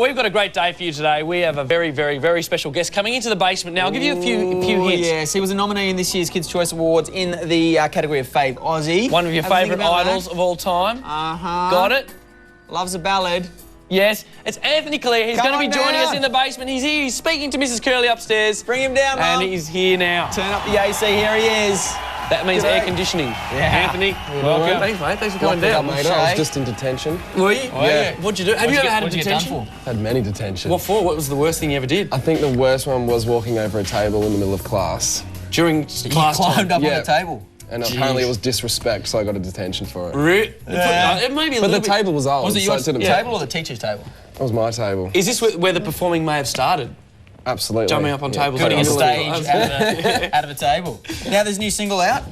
We've got a great day for you today. We have a very, very, very special guest coming into the basement. Now, I'll give you a few hints. Yes, he was a nominee in this year's Kids' Choice Awards in the category of Fave Aussie. One of your favourite idols of all time. Got it? Loves a ballad. Yes, it's Anthony Callea. He's going to be joining us in the basement. He's here. He's speaking to Mrs. Curley upstairs. Bring him down, Mum. And he's here now. Turn up the AC. Here he is. That means air conditioning. Yeah. Anthony, welcome. Thanks, mate. Thanks for coming down. Mate, I was just in detention. Were you? Yeah. What'd you do? Have you ever had a detention? Had many detentions. What for? What was the worst thing you ever did? I think the worst one was walking over a table in the middle of class. During class time? You climbed up on the table. And apparently it was disrespect, so I got a detention for it. Really? Yeah. It may be a but the table was old. Was it your so table or the teacher's table? It was my table. Is this where the performing may have started? Absolutely. Jumping up on tables. Putting a stage out of a table. Now there's a new single out.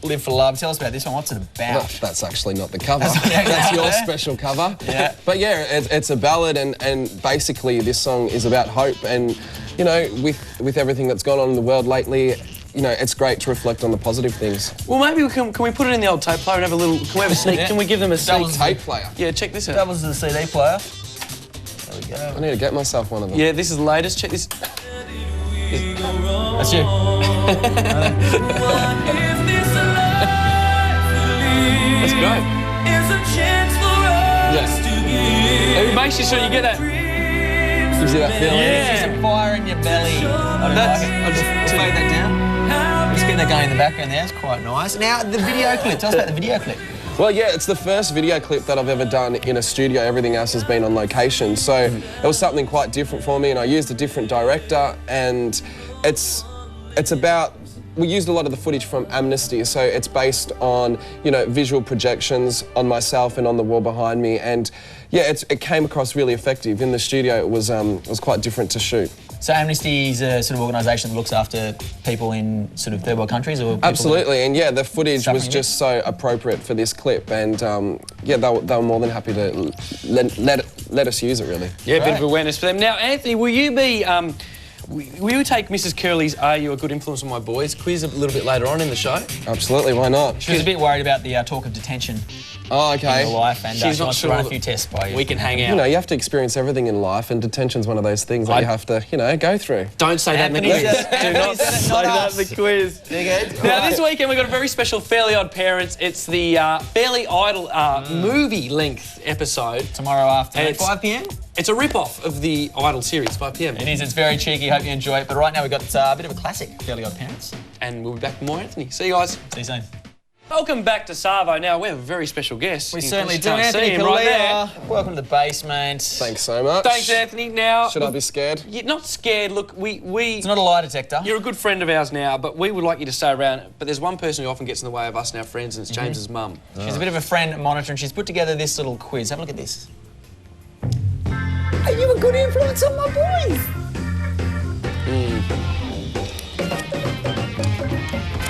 Live for Love. Tell us about this one. What's it about? Well, that's actually not the cover. That's your special cover. Yeah. But yeah, it's a ballad, and basically this song is about hope. And you know, with everything that's gone on in the world lately, you know, it's great to reflect on the positive things. Well, maybe can we put it in the old tape player and have a little? Can we have a sneak? Can we give them a sneak tape player? Yeah, check this out. That was the CD player. There we go. I need to get myself one of them. Yeah, this is the latest. Check this. That's you. That's great. Yeah. It makes you sure you get that. Gives you that feeling. Yeah. There's a fire in your belly. I don't like it. I'll just fade that down. Just getting that going in the background there. It's quite nice. Now, the video clip. Tell us about the video clip. Well, yeah, it's the first video clip that I've ever done in a studio. Everything else has been on location. So it was something quite different for me, and I used a different director, and it's about... We used a lot of the footage from Amnesty, so it's based on, you know, visual projections on myself and on the wall behind me, and yeah, it came across really effective. In the studio, it was quite different to shoot. So Amnesty is a sort of organisation that looks after people in sort of third world countries, or absolutely, and yeah, the footage was just so appropriate for this clip, and yeah, they were more than happy to let us use it, really. Yeah, a bit of awareness for them. Now, Anthony, will you be? Will you take Mrs. Curley's Are You a Good Influence on My Boys quiz a little bit later on in the show? Absolutely, why not? She's a bit worried about the talk of detention. Oh, okay. In her life, and she's she wants to run a few tests by you. We can hang out. You know, you have to experience everything in life, and detention's one of those things that you have to, you know, go through. Don't say that in the quiz. Do not say that in the quiz. Now, this weekend we've got a very special Fairly Odd Parents. It's the Fairly Idol movie-length episode. Tomorrow afternoon, 5 p.m? It's a rip-off of the Idol series, 5 p.m. It is. It's very cheeky. Hope you enjoy it. But right now we've got a bit of a classic, Fairly Odd Parents. And we'll be back with more Anthony. See you guys. See you soon. Welcome back to Sarvo. Now, we have a very special guest. We certainly do. Anthony Callea. Right there. Welcome to the basement. Thanks so much. Thanks, Anthony. Now... Should I be scared? You're not scared. Look, we... It's not a lie detector. You're a good friend of ours now, but we would like you to stay around. But there's one person who often gets in the way of us and our friends, and it's James's mum. She's a bit of a friend monitor, and she's put together this little quiz. Have a look at this. Are you a good influence on my boys?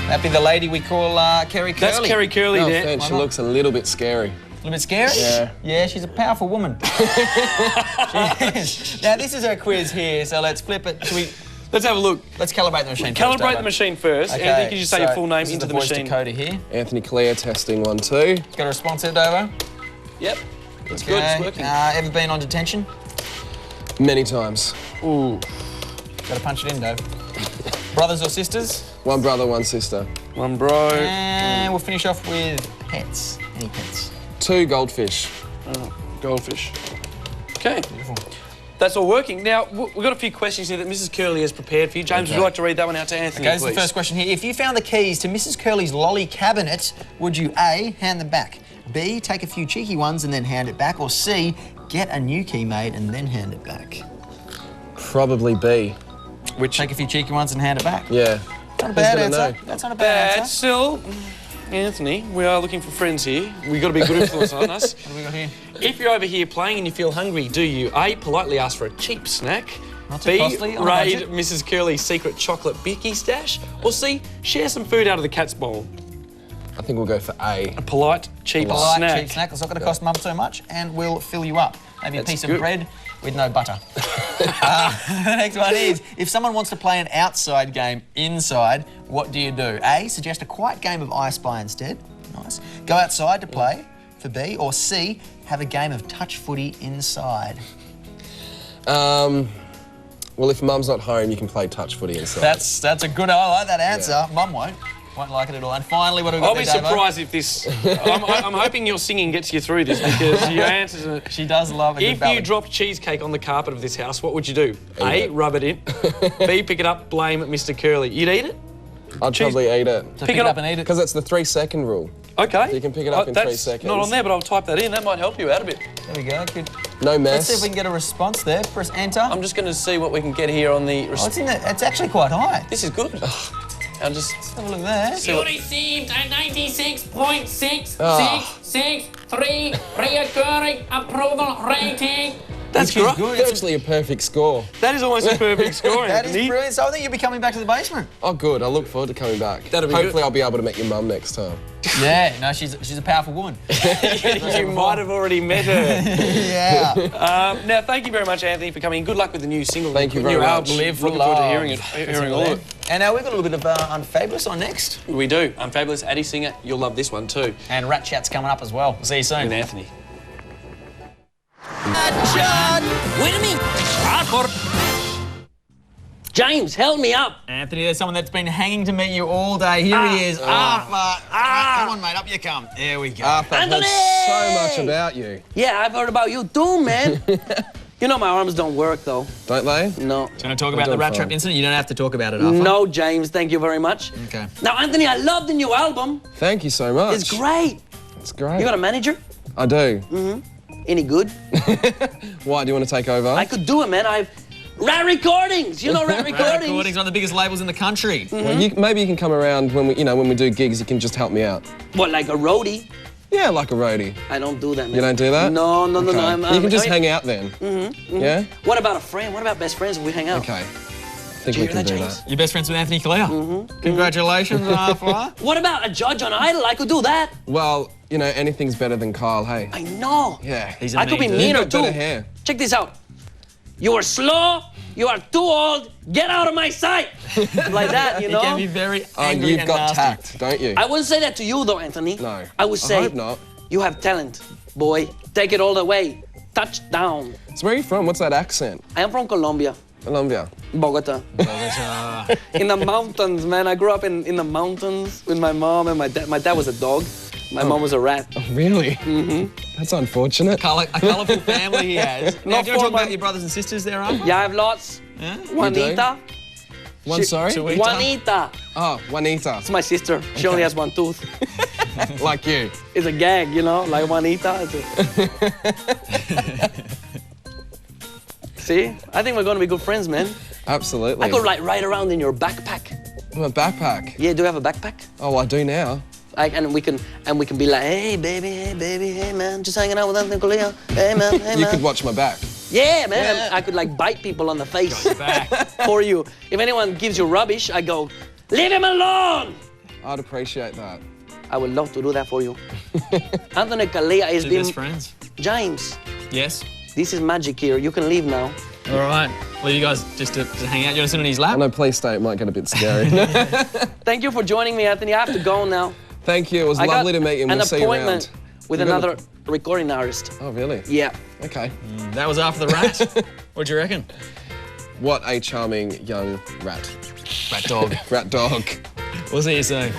That'd be the lady we call Kerry Curley. That's Kerry Curley there. Offense, she looks a little bit scary. A little bit scary? Yeah. Yeah, she's a powerful woman. She is. Now, this is her quiz here, so let's flip it. Let's have a look. Let's calibrate the machine first. Calibrate the machine first. Okay, Anthony, could you say your full name into the This machine? is the voice decoder here. Anthony Callea, testing 1, 2. Got a response sent over? Yep. It's good, it's working. Ever been on detention? Many times. Ooh. Got to punch it in, Dave. Brothers or sisters? One brother, one sister. One bro. And we'll finish off with pets. Any pets? 2 goldfish. Goldfish. Okay. Beautiful. That's all working. Now, we've got a few questions here that Mrs. Curley has prepared for you. James, would you like to read that one out to Anthony, Okay, this is the first question here. If you found the keys to Mrs. Curley's lolly cabinet, would you A, hand them back, B, take a few cheeky ones and then hand it back, or C, get a new key made and then hand it back? Probably B. Take a few cheeky ones and hand it back? Yeah. Not a bad answer. That's not a bad answer. Still, Anthony, we are looking for friends here. We've got to be a good influence on us. What have we got here? If you're over here playing and you feel hungry, do you A, politely ask for a cheap snack, Not too B, costly, on a raid budget? Mrs. Curley's secret chocolate bicky stash, or C, share some food out of the cat's bowl? I think we'll go for A. A polite, cheap Polite, snack. cheap snack. It's not going to cost Mum so much and will fill you up. Maybe a piece of bread with no butter. The next one is, if someone wants to play an outside game inside, what do you do? A, suggest a quiet game of I Spy instead. Nice. Go outside to play for B, or C, have a game of touch footy inside. Well, if Mum's not home, you can play touch footy inside. That's a good. I like that answer. Mum won't like it at all. And finally, what have we got? I'll be surprised if this. I'm hoping your singing gets you through this because your answers are. She does love a good If ballad. you dropped cheesecake on the carpet of this house, what would you do? A, rub it in. B, pick it up, blame Mr. Curly. You'd eat it? I'd probably eat it. So pick it up and eat it. Because it's the 3-second rule. Okay. You can pick it up in 3 seconds. That's not on there, but I'll type that in. That might help you out a bit. There we go. Good. No mess. Let's see if we can get a response there. Press enter. I'm just going to see what we can get here on the... It's actually quite high. This is good. I'll just... Have a look there. You received a 96.6663 reoccurring approval rating. That's Which is great. good. It's actually a perfect score. That is almost a perfect score, That is Anthony. brilliant. So I think you'll be coming back to the basement. Oh, good. I look forward to coming back. That'll be Hopefully good. I'll be able to meet your mum next time. Yeah, no, she's a powerful woman. You might have already met her. Yeah. Now, thank you very much, Anthony, for coming. Good luck with the new single. Thank you very new much. album. Live for Looking forward to love. hearing it. Hearing all of it. And we've got a little bit of Unfabulous on next. We do. I'm Fabulous, Addy Singer. You'll love this one too. And Rat Chat's coming up as well. We'll see you soon. With Anthony. Wait a minute. James, help me up. Anthony, there's someone that's been hanging to meet you all day. Here he is. Arthur. Come on, mate, up you come. There we go. Arthur, I've heard so much about you. Yeah, I've heard about you too, man. You know my arms don't work, though. Don't they? No. Do you want to talk about the doing Rat Trap fine. incident? You don't have to talk about it, Arthur. No, James, thank you very much. Okay. Now, Anthony, I love the new album. Thank you so much. It's great. It's great. You got a manager? I do. Any good? Why, do you want to take over? I could do it, man. Rat Recordings. You know Rat Rat Recordings? Recordings, one of the biggest labels in the country. Well, maybe you can come around when we do gigs, you can just help me out. What, like a roadie? Yeah, like a roadie. I don't do that, man. You don't do that? No. Okay. You can just hang out then. Yeah? What about a friend? What about best friends if we hang out? Okay. I think Do you we hear can that, do James? that. You're best friends with Anthony Callea. Congratulations, Arthur. What about a judge on Idol? I could do that. Well, anything's better than Kyle, hey? I know. Yeah. He's I could be amazing. meaner You've got too. better hair. Check this out. You are slow. You are too old. Get out of my sight. Like that, you He know? can be very Oh, angry you've and got nasty. tact, don't you? I wouldn't say that to you, though, Anthony. No. I would say, I hope not. you have talent, boy. Take it all the way. Touchdown. So where are you from? What's that accent? I am from Colombia, Colombia. Bogota. In the mountains, man. I grew up in the mountains with my mom and my dad. My dad was a dog. My mom was a rat. Really? That's unfortunate. A colourful family he has. Now, Not do you want to talk for my- about your brothers and sisters there, Arthur? Yeah, I have lots. Yeah? Juanita. One, sorry? Sweet. Juanita. Oh, Juanita. It's my sister. She only has one tooth. Like you. It's a gag, you know, like Juanita. See? I think we're going to be good friends, man. Absolutely. I could like ride around in your backpack. A backpack. Yeah, do you have a backpack? Oh, I do now. And we can be like, hey baby, hey man, just hanging out with Anthony Callea. Hey man, hey You man. could watch my back. Yeah, man. I could like bite people on the face Back. for you. If anyone gives you rubbish, I go, leave him alone. I'd appreciate that. I would love to do that for you. Anthony Callea is Two being best friends. James. Yes. This is magic here. You can leave now. All right. Leave you guys just to hang out. You want to sit on his lap? I know, please stay. It might get a bit scary. Thank you for joining me, Anthony. I have to go now. Thank you. It was I got lovely to meet you. an We'll see you around. appointment with You got another recording artist. Oh, really? Yeah. Okay. That was after the rat. What'd you reckon? What a charming young rat. Rat dog. Rat dog. We'll see you soon.